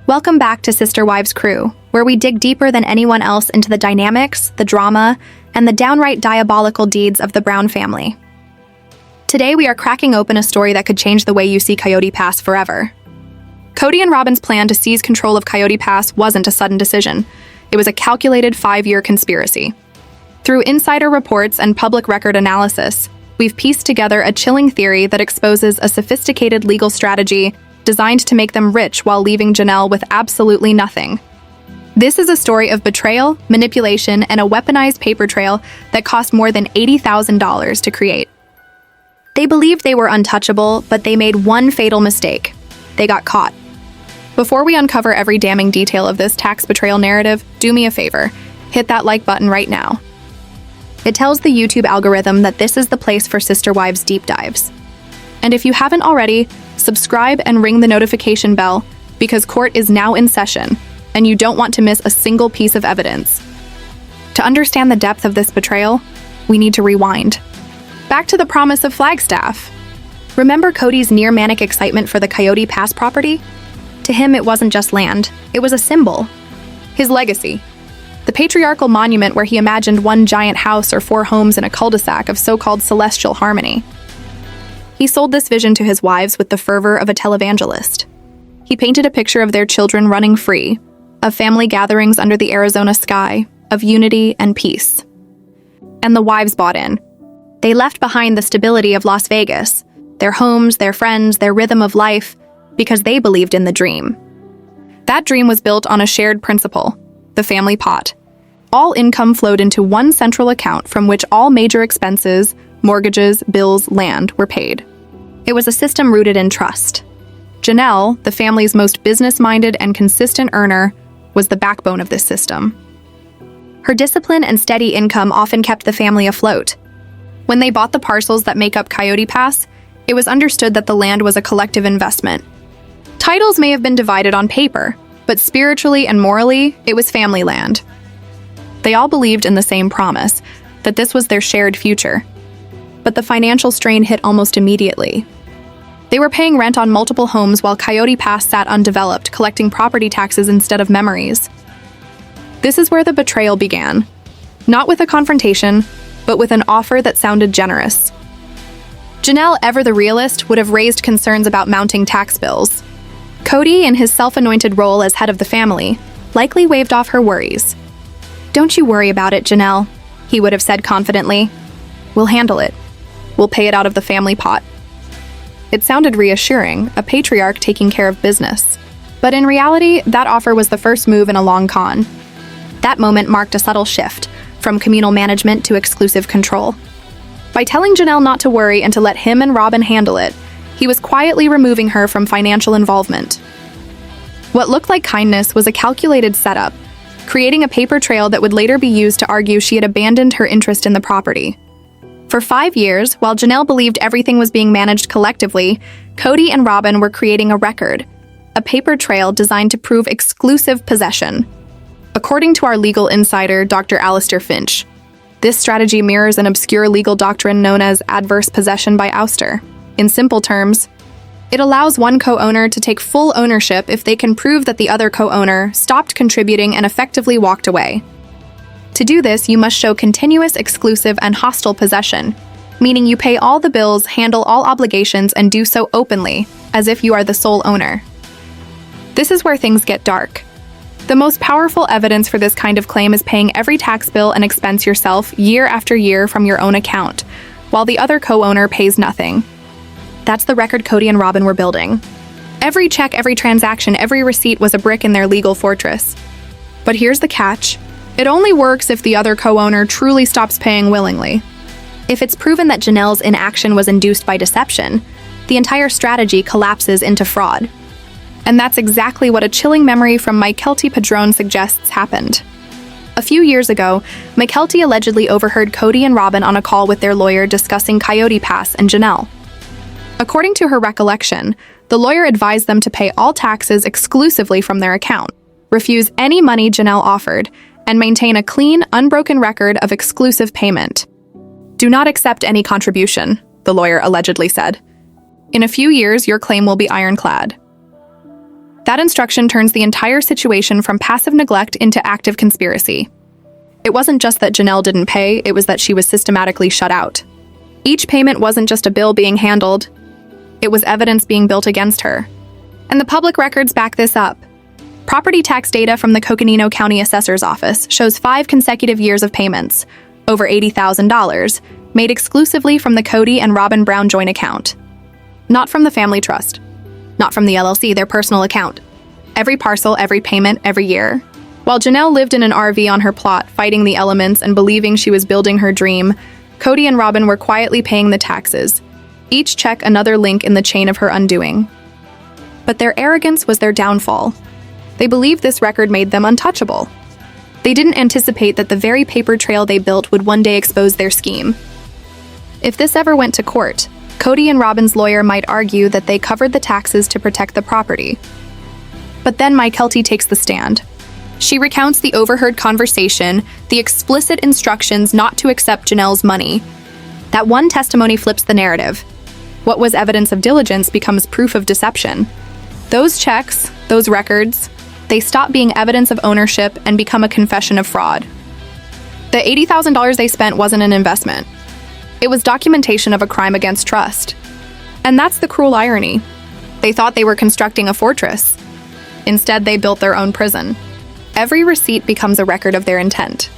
Welcome back to Sister Wives Crew, where we dig deeper than anyone else into the dynamics, the drama, and the downright diabolical deeds of the Brown family. Today we are cracking open a story that could change the way you see Coyote Pass forever. Kody and Robyn's plan to seize control of Coyote Pass wasn't a sudden decision. It was a calculated 5-year conspiracy. Through insider reports and public record analysis, we've pieced together a chilling theory that exposes a sophisticated legal strategy designed to make them rich while leaving Janelle with absolutely nothing. This is a story of betrayal, manipulation, and a weaponized paper trail that cost more than $80,000 to create. They believed they were untouchable, but they made one fatal mistake. They got caught. Before we uncover every damning detail of this tax betrayal narrative, do me a favor. Hit that like button right now. It tells the YouTube algorithm that this is the place for Sister Wives deep dives. And if you haven't already, subscribe and ring the notification bell because court is now in session and you don't want to miss a single piece of evidence. To understand the depth of this betrayal, we need to rewind. Back to the promise of Flagstaff. Remember Kody's near-manic excitement for the Coyote Pass property? To him, it wasn't just land, it was a symbol. His legacy. The patriarchal monument where he imagined one giant house or 4 homes in a cul-de-sac of so-called celestial harmony. He sold this vision to his wives with the fervor of a televangelist. He painted a picture of their children running free, of family gatherings under the Arizona sky, of unity and peace. And the wives bought in. They left behind the stability of Las Vegas, their homes, their friends, their rhythm of life, because they believed in the dream. That dream was built on a shared principle, the family pot. All income flowed into one central account from which all major expenses, mortgages, bills, land were paid. It was a system rooted in trust. Janelle, the family's most business-minded and consistent earner, was the backbone of this system. Her discipline and steady income often kept the family afloat. When they bought the parcels that make up Coyote Pass, it was understood that the land was a collective investment. Titles may have been divided on paper, but spiritually and morally, it was family land. They all believed in the same promise, that this was their shared future. But the financial strain hit almost immediately. They were paying rent on multiple homes while Coyote Pass sat undeveloped, collecting property taxes instead of memories. This is where the betrayal began. Not with a confrontation, but with an offer that sounded generous. Janelle, ever the realist, would have raised concerns about mounting tax bills. Kody, in his self-anointed role as head of the family, likely waved off her worries. "Don't you worry about it, Janelle," he would have said confidently. "We'll handle it. We'll pay it out of the family pot." It sounded reassuring, a patriarch taking care of business. But in reality, that offer was the first move in a long con. That moment marked a subtle shift, from communal management to exclusive control. By telling Janelle not to worry and to let him and Robyn handle it, he was quietly removing her from financial involvement. What looked like kindness was a calculated setup, creating a paper trail that would later be used to argue she had abandoned her interest in the property. For 5 years, while Janelle believed everything was being managed collectively, Kody and Robyn were creating a record, a paper trail designed to prove exclusive possession. According to our legal insider, Dr. Alistair Finch, this strategy mirrors an obscure legal doctrine known as adverse possession by ouster. In simple terms, it allows one co-owner to take full ownership if they can prove that the other co-owner stopped contributing and effectively walked away. To do this, you must show continuous, exclusive, and hostile possession, meaning you pay all the bills, handle all obligations, and do so openly, as if you are the sole owner. This is where things get dark. The most powerful evidence for this kind of claim is paying every tax bill and expense yourself year after year from your own account, while the other co-owner pays nothing. That's the record Kody and Robyn were building. Every check, every transaction, every receipt was a brick in their legal fortress. But here's the catch. It only works if the other co-owner truly stops paying willingly. If it's proven that Janelle's inaction was induced by deception, the entire strategy collapses into fraud. And that's exactly what a chilling memory from Mykelti Brown suggests happened. A few years ago, Mykelti allegedly overheard Kody and Robyn on a call with their lawyer discussing Coyote Pass and Janelle. According to her recollection, the lawyer advised them to pay all taxes exclusively from their account, refuse any money Janelle offered, and maintain a clean, unbroken record of exclusive payment. "Do not accept any contribution," the lawyer allegedly said. "In a few years, your claim will be ironclad." That instruction turns the entire situation from passive neglect into active conspiracy. It wasn't just that Janelle didn't pay, it was that she was systematically shut out. Each payment wasn't just a bill being handled, it was evidence being built against her. And the public records back this up. Property tax data from the Coconino County Assessor's Office shows 5 consecutive years of payments, over $80,000, made exclusively from the Kody and Robyn Brown joint account. Not from the family trust. Not from the LLC, their personal account. Every parcel, every payment, every year. While Janelle lived in an RV on her plot, fighting the elements and believing she was building her dream, Kody and Robyn were quietly paying the taxes, each check another link in the chain of her undoing. But their arrogance was their downfall. They believed this record made them untouchable. They didn't anticipate that the very paper trail they built would one day expose their scheme. If this ever went to court, Kody and Robyn's lawyer might argue that they covered the taxes to protect the property. But then Mykelti takes the stand. She recounts the overheard conversation, the explicit instructions not to accept Janelle's money. That one testimony flips the narrative. What was evidence of diligence becomes proof of deception. Those checks, those records, they stop being evidence of ownership and become a confession of fraud. The $80,000 they spent wasn't an investment. It was documentation of a crime against trust. And that's the cruel irony. They thought they were constructing a fortress. Instead, they built their own prison. Every receipt becomes a record of their intent.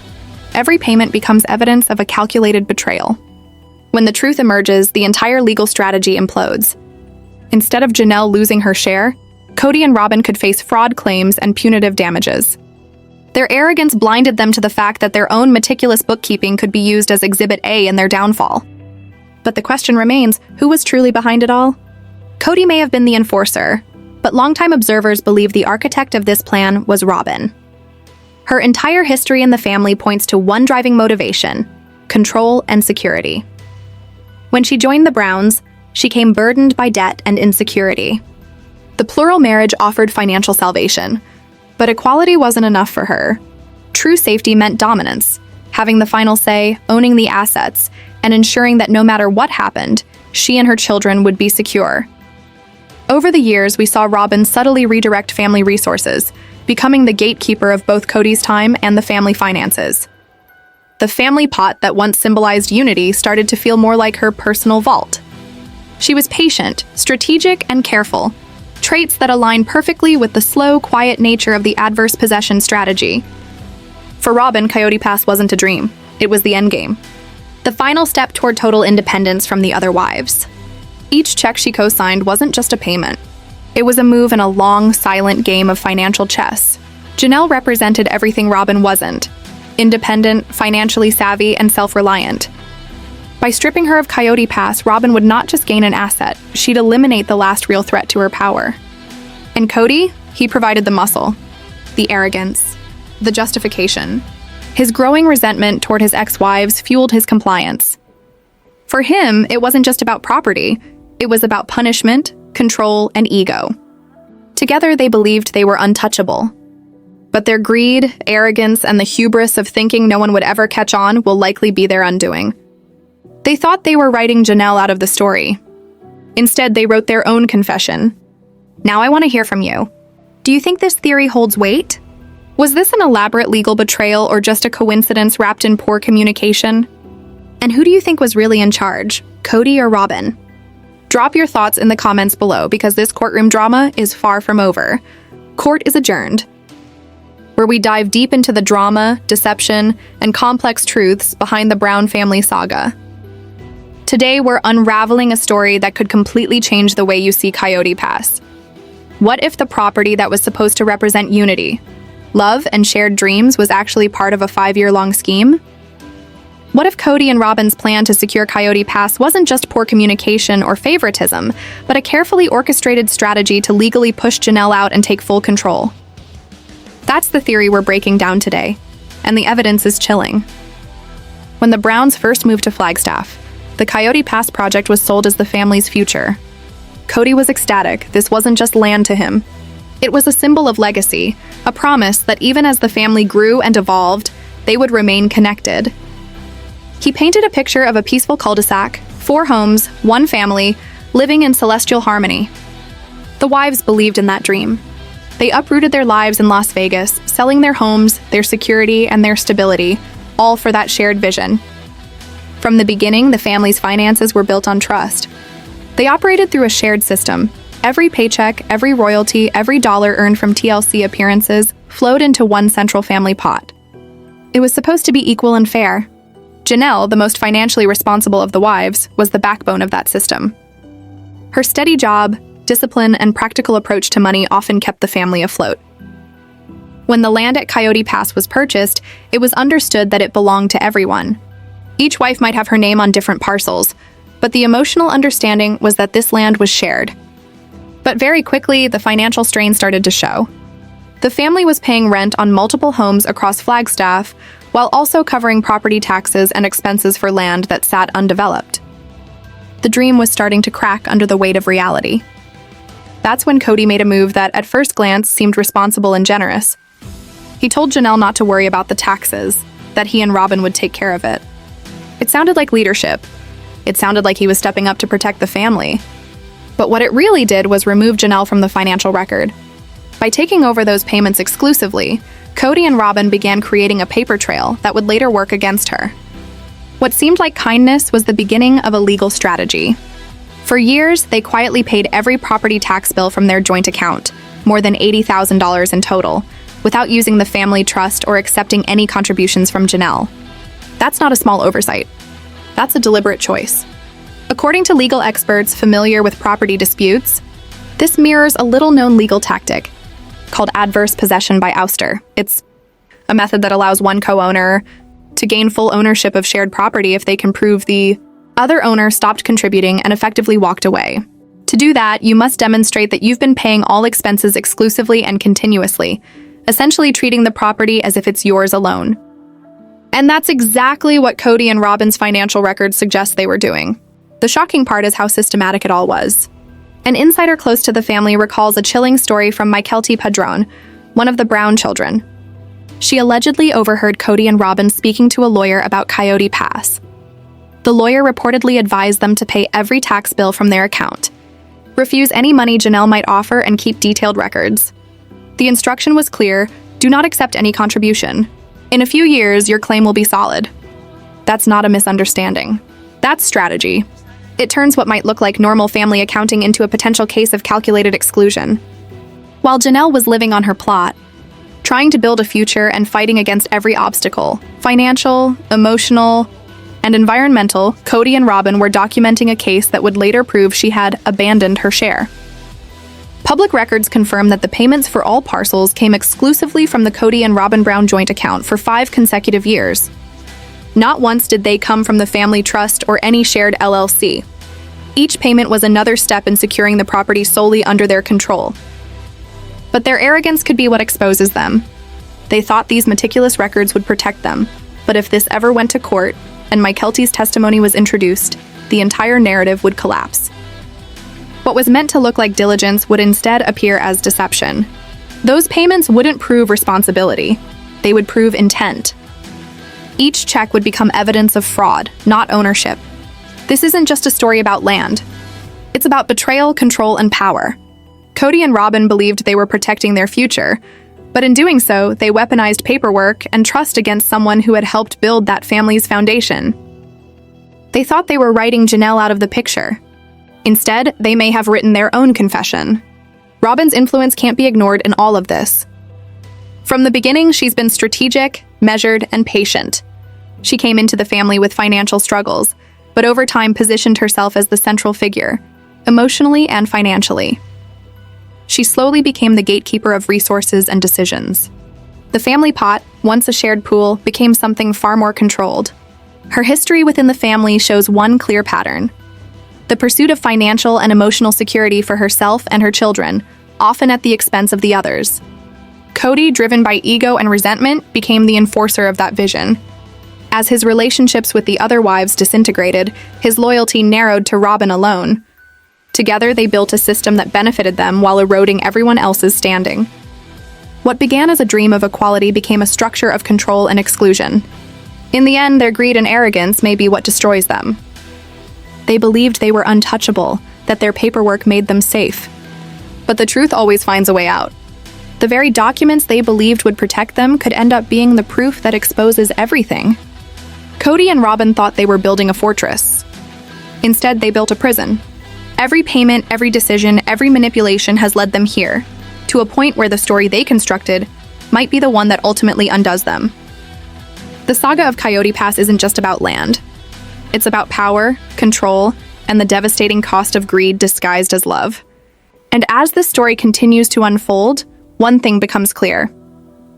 Every payment becomes evidence of a calculated betrayal. When the truth emerges, the entire legal strategy implodes. Instead of Janelle losing her share, Kody and Robyn could face fraud claims and punitive damages. Their arrogance blinded them to the fact that their own meticulous bookkeeping could be used as Exhibit A in their downfall. But the question remains, who was truly behind it all? Kody may have been the enforcer, but longtime observers believe the architect of this plan was Robyn. Her entire history in the family points to one driving motivation: control and security. When she joined the Browns, she came burdened by debt and insecurity. The plural marriage offered financial salvation, but equality wasn't enough for her. True safety meant dominance, having the final say, owning the assets, and ensuring that no matter what happened, she and her children would be secure. Over the years, we saw Robyn subtly redirect family resources, becoming the gatekeeper of both Kody's time and the family finances. The family pot that once symbolized unity started to feel more like her personal vault. She was patient, strategic, and careful, traits that align perfectly with the slow, quiet nature of the adverse possession strategy. For Robyn, Coyote Pass wasn't a dream. It was the endgame. The final step toward total independence from the other wives. Each check she co-signed wasn't just a payment. It was a move in a long, silent game of financial chess. Janelle represented everything Robyn wasn't: independent, financially savvy, and self-reliant. By stripping her of Coyote Pass, Robyn would not just gain an asset, she'd eliminate the last real threat to her power. And Kody, he provided the muscle, the arrogance, the justification. His growing resentment toward his ex-wives fueled his compliance. For him, it wasn't just about property, it was about punishment, control, and ego. Together, they believed they were untouchable. But their greed, arrogance, and the hubris of thinking no one would ever catch on will likely be their undoing. They thought they were writing Janelle out of the story. Instead, they wrote their own confession. Now I want to hear from you. Do you think this theory holds weight? Was this an elaborate legal betrayal or just a coincidence wrapped in poor communication? And who do you think was really in charge, Kody or Robyn? Drop your thoughts in the comments below because this courtroom drama is far from over. Court is adjourned, where we dive deep into the drama, deception, and complex truths behind the Brown family saga. Today, we're unraveling a story that could completely change the way you see Coyote Pass. What if the property that was supposed to represent unity, love, and shared dreams was actually part of a 5-year-long scheme? What if Kody and Robyn's plan to secure Coyote Pass wasn't just poor communication or favoritism, but a carefully orchestrated strategy to legally push Janelle out and take full control? That's the theory we're breaking down today, and the evidence is chilling. When the Browns first moved to Flagstaff, the Coyote Pass project was sold as the family's future. Kody was ecstatic. This wasn't just land to him. It was a symbol of legacy, a promise that even as the family grew and evolved, they would remain connected. He painted a picture of a peaceful cul-de-sac, 4 homes, 1 family, living in celestial harmony. The wives believed in that dream. They uprooted their lives in Las Vegas, selling their homes, their security, and their stability, all for that shared vision. From the beginning, the family's finances were built on trust. They operated through a shared system. Every paycheck, every royalty, every dollar earned from TLC appearances flowed into one central family pot. It was supposed to be equal and fair. Janelle, the most financially responsible of the wives, was the backbone of that system. Her steady job, discipline, and practical approach to money often kept the family afloat. When the land at Coyote Pass was purchased, it was understood that it belonged to everyone. Each wife might have her name on different parcels, but the emotional understanding was that this land was shared. But very quickly, the financial strain started to show. The family was paying rent on multiple homes across Flagstaff, while also covering property taxes and expenses for land that sat undeveloped. The dream was starting to crack under the weight of reality. That's when Kody made a move that, at first glance, seemed responsible and generous. He told Janelle not to worry about the taxes, that he and Robyn would take care of it. It sounded like leadership. It sounded like he was stepping up to protect the family. But what it really did was remove Janelle from the financial record. By taking over those payments exclusively, Kody and Robyn began creating a paper trail that would later work against her. What seemed like kindness was the beginning of a legal strategy. For years, they quietly paid every property tax bill from their joint account, more than $80,000 in total, without using the family trust or accepting any contributions from Janelle. That's not a small oversight. That's a deliberate choice. According to legal experts familiar with property disputes, this mirrors a little-known legal tactic called adverse possession by ouster. It's a method that allows one co-owner to gain full ownership of shared property if they can prove the other owner stopped contributing and effectively walked away. To do that, you must demonstrate that you've been paying all expenses exclusively and continuously, essentially treating the property as if it's yours alone. And that's exactly what Kody and Robyn's financial records suggest they were doing. The shocking part is how systematic it all was. An insider close to the family recalls a chilling story from Mykelti Brown, one of the Brown children. She allegedly overheard Kody and Robyn speaking to a lawyer about Coyote Pass. The lawyer reportedly advised them to pay every tax bill from their account, refuse any money Janelle might offer, and keep detailed records. The instruction was clear: do not accept any contribution. In a few years, your claim will be solid. That's not a misunderstanding. That's strategy. It turns what might look like normal family accounting into a potential case of calculated exclusion. While Janelle was living on her plot, trying to build a future and fighting against every obstacle, financial, emotional, and environmental, Kody and Robyn were documenting a case that would later prove she had abandoned her share. Public records confirm that the payments for all parcels came exclusively from the Kody and Robyn Brown joint account for 5 consecutive years. Not once did they come from the family trust or any shared LLC. Each payment was another step in securing the property solely under their control. But their arrogance could be what exposes them. They thought these meticulous records would protect them, but if this ever went to court and Mykelti's testimony was introduced, the entire narrative would collapse. What was meant to look like diligence would instead appear as deception. Those payments wouldn't prove responsibility. They would prove intent. Each check would become evidence of fraud, not ownership. This isn't just a story about land. It's about betrayal, control, and power. Kody and Robyn believed they were protecting their future, but in doing so, they weaponized paperwork and trust against someone who had helped build that family's foundation. They thought they were writing Janelle out of the picture. Instead, they may have written their own confession. Robyn's influence can't be ignored in all of this. From the beginning, she's been strategic, measured, and patient. She came into the family with financial struggles, but over time positioned herself as the central figure, emotionally and financially. She slowly became the gatekeeper of resources and decisions. The family pot, once a shared pool, became something far more controlled. Her history within the family shows one clear pattern: the pursuit of financial and emotional security for herself and her children, often at the expense of the others. Kody, driven by ego and resentment, became the enforcer of that vision. As his relationships with the other wives disintegrated, his loyalty narrowed to Robyn alone. Together, they built a system that benefited them while eroding everyone else's standing. What began as a dream of equality became a structure of control and exclusion. In the end, their greed and arrogance may be what destroys them. They believed they were untouchable, that their paperwork made them safe. But the truth always finds a way out. The very documents they believed would protect them could end up being the proof that exposes everything. Kody and Robyn thought they were building a fortress. Instead, they built a prison. Every payment, every decision, every manipulation has led them here, to a point where the story they constructed might be the one that ultimately undoes them. The saga of Coyote Pass isn't just about land. It's about power, control, and the devastating cost of greed disguised as love. And as the story continues to unfold, one thing becomes clear.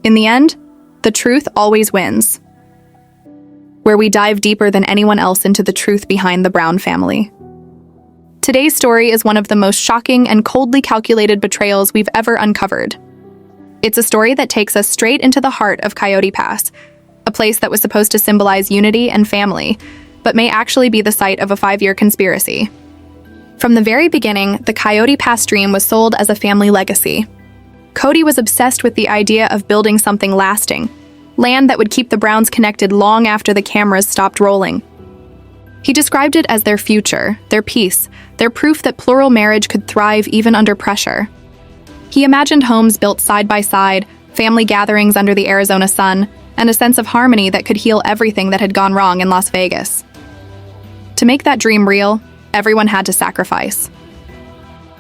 In the end, the truth always wins. Where we dive deeper than anyone else into the truth behind the Brown family. Today's story is one of the most shocking and coldly calculated betrayals we've ever uncovered. It's a story that takes us straight into the heart of Coyote Pass, a place that was supposed to symbolize unity and family, but may actually be the site of a 5-year conspiracy. From the very beginning, the Coyote Pass dream was sold as a family legacy. Kody was obsessed with the idea of building something lasting, land that would keep the Browns connected long after the cameras stopped rolling. He described it as their future, their peace, their proof that plural marriage could thrive even under pressure. He imagined homes built side by side, family gatherings under the Arizona sun, and a sense of harmony that could heal everything that had gone wrong in Las Vegas. To make that dream real, everyone had to sacrifice.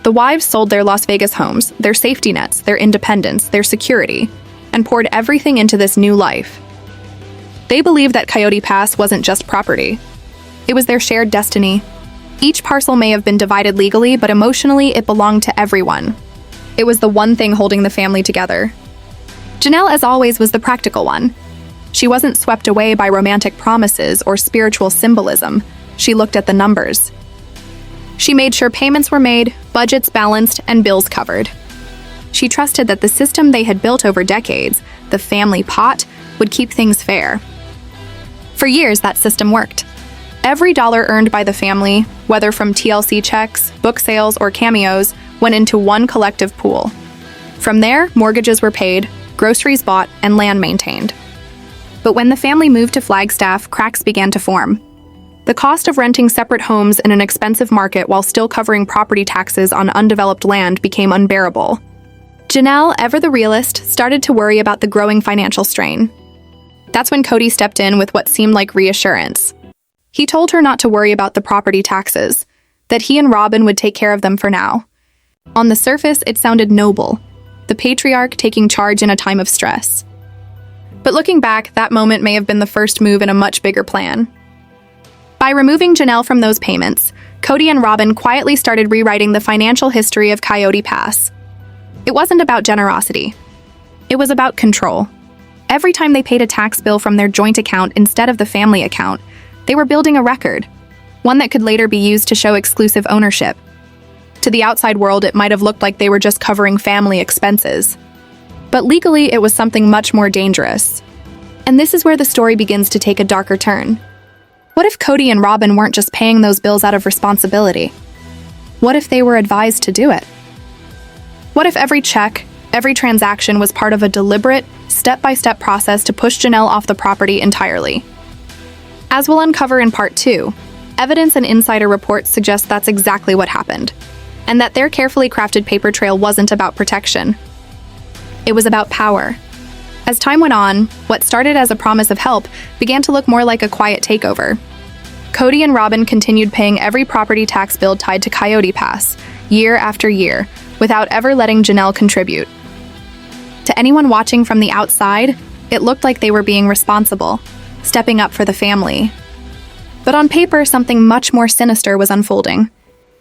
The wives sold their Las Vegas homes, their safety nets, their independence, their security, and poured everything into this new life. They believed that Coyote Pass wasn't just property. It was their shared destiny. Each parcel may have been divided legally, but emotionally it belonged to everyone. It was the one thing holding the family together. Janelle, as always, was the practical one. She wasn't swept away by romantic promises or spiritual symbolism. She looked at the numbers. She made sure payments were made, budgets balanced, and bills covered. She trusted that the system they had built over decades, the family pot, would keep things fair. For years, that system worked. Every dollar earned by the family, whether from TLC checks, book sales, or cameos, went into one collective pool. From there, mortgages were paid, groceries bought, and land maintained. But when the family moved to Flagstaff, cracks began to form. The cost of renting separate homes in an expensive market while still covering property taxes on undeveloped land became unbearable. Janelle, ever the realist, started to worry about the growing financial strain. That's when Kody stepped in with what seemed like reassurance. He told her not to worry about the property taxes, that he and Robyn would take care of them for now. On the surface, it sounded noble, the patriarch taking charge in a time of stress. But looking back, that moment may have been the first move in a much bigger plan. By removing Janelle from those payments, Kody and Robyn quietly started rewriting the financial history of Coyote Pass. It wasn't about generosity. It was about control. Every time they paid a tax bill from their joint account instead of the family account, they were building a record, one that could later be used to show exclusive ownership. To the outside world, it might have looked like they were just covering family expenses. But legally, it was something much more dangerous. And this is where the story begins to take a darker turn. What if Kody and Robyn weren't just paying those bills out of responsibility? What if they were advised to do it? What if every check, every transaction was part of a deliberate, step-by-step process to push Janelle off the property entirely? As we'll uncover in Part 2, evidence and insider reports suggest that's exactly what happened, and that their carefully crafted paper trail wasn't about protection. It was about power. As time went on, what started as a promise of help began to look more like a quiet takeover. Kody and Robyn continued paying every property tax bill tied to Coyote Pass, year after year, without ever letting Janelle contribute. To anyone watching from the outside, it looked like they were being responsible, stepping up for the family. But on paper, something much more sinister was unfolding.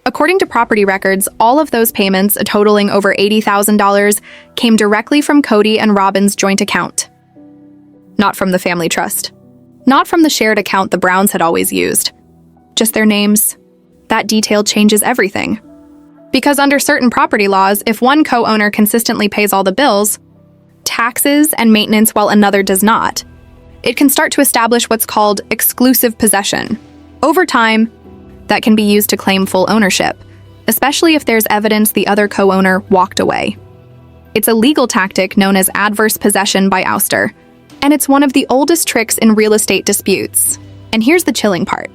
According to property records, all of those payments, totaling over $80,000, came directly from Kody and Robyn's joint account. Not from the family trust. Not from the shared account the Browns had always used. Just their names. That detail changes everything. Because under certain property laws, if one co-owner consistently pays all the bills, taxes, and maintenance while another does not, it can start to establish what's called exclusive possession. Over time, that can be used to claim full ownership, especially if there's evidence the other co-owner walked away. It's a legal tactic known as adverse possession by ouster, and it's one of the oldest tricks in real estate disputes. And here's the chilling part.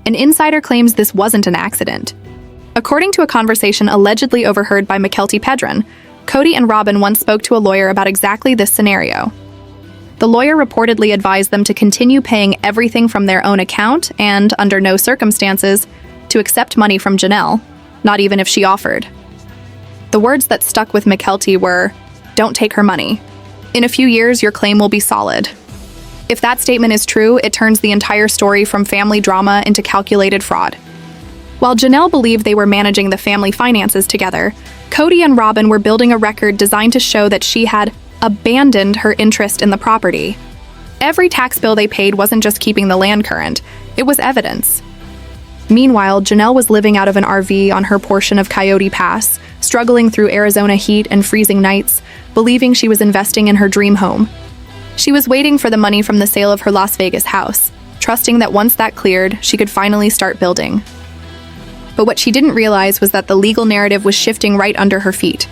An insider claims this wasn't an accident. According to a conversation allegedly overheard by Mykelti Brown, Kody and Robyn once spoke to a lawyer about exactly this scenario. The lawyer reportedly advised them to continue paying everything from their own account and, under no circumstances, to accept money from Janelle, not even if she offered. The words that stuck with Mykelti were, "Don't take her money. In a few years, your claim will be solid." If that statement is true, it turns the entire story from family drama into calculated fraud. While Janelle believed they were managing the family finances together, Kody and Robyn were building a record designed to show that she had abandoned her interest in the property. Every tax bill they paid wasn't just keeping the land current, it was evidence. Meanwhile, Janelle was living out of an RV on her portion of Coyote Pass, struggling through Arizona heat and freezing nights, believing she was investing in her dream home. She was waiting for the money from the sale of her Las Vegas house, trusting that once that cleared, she could finally start building. But what she didn't realize was that the legal narrative was shifting right under her feet.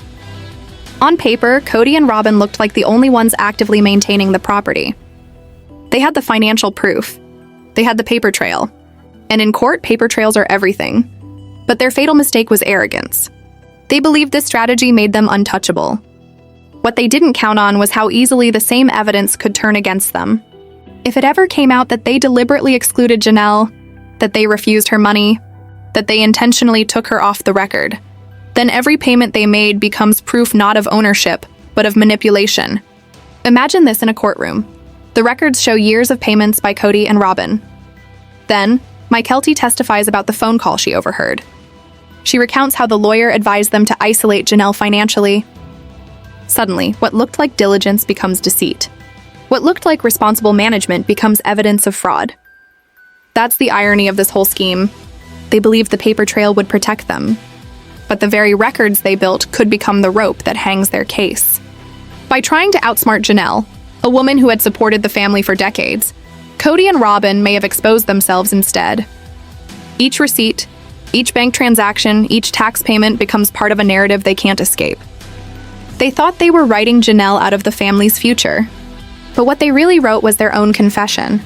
On paper, Kody and Robyn looked like the only ones actively maintaining the property. They had the financial proof. They had the paper trail. And in court, paper trails are everything. But their fatal mistake was arrogance. They believed this strategy made them untouchable. What they didn't count on was how easily the same evidence could turn against them. If it ever came out that they deliberately excluded Janelle, that they refused her money, that they intentionally took her off the record, then every payment they made becomes proof not of ownership, but of manipulation. Imagine this in a courtroom. The records show years of payments by Kody and Robyn. Then, Mykelti testifies about the phone call she overheard. She recounts how the lawyer advised them to isolate Janelle financially. Suddenly, what looked like diligence becomes deceit. What looked like responsible management becomes evidence of fraud. That's the irony of this whole scheme. They believed the paper trail would protect them. But the very records they built could become the rope that hangs their case. By trying to outsmart Janelle, a woman who had supported the family for decades, Kody and Robyn may have exposed themselves instead. Each receipt, each bank transaction, each tax payment becomes part of a narrative they can't escape. They thought they were writing Janelle out of the family's future, but what they really wrote was their own confession.